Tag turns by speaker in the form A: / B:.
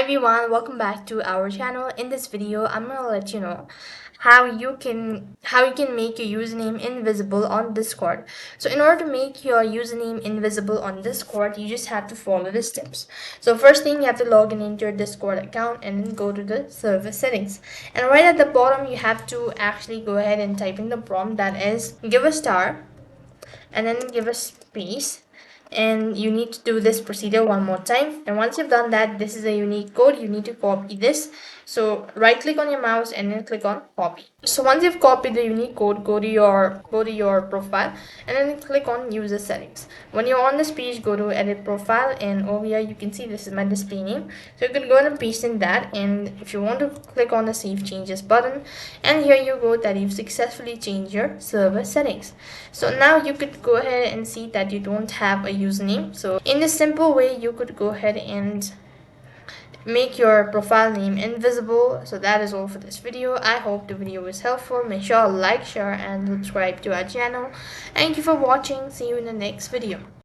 A: everyone, welcome back to our channel. In this video, I'm gonna let you know how you can make your username invisible on Discord. So in order to make your username invisible on Discord, you just have to follow the steps. So first thing, you have to log in into your Discord account and then go to the server settings. And right at the bottom, you have to actually go ahead and type in the prompt, that is give a star and then give a space, and you need to do this procedure one more time. And once you've done that, this is a unique code. You need to copy this. So right click on your mouse and then click on copy. So once you've copied the unique code, go to your profile and then click on user settings. When you're on this page, go to edit profile, and over here you can see this is my display name. So you can go ahead and paste in that, and if you want to, click on the save changes button, and here you go that you've successfully changed your server settings. So now you could go ahead and see that you don't have a username. So in this simple way, you could go ahead and make your profile name invisible. So that is all for this video. I hope the video was helpful. Make sure to like, share and subscribe to our channel. Thank you for watching. See you in the next video.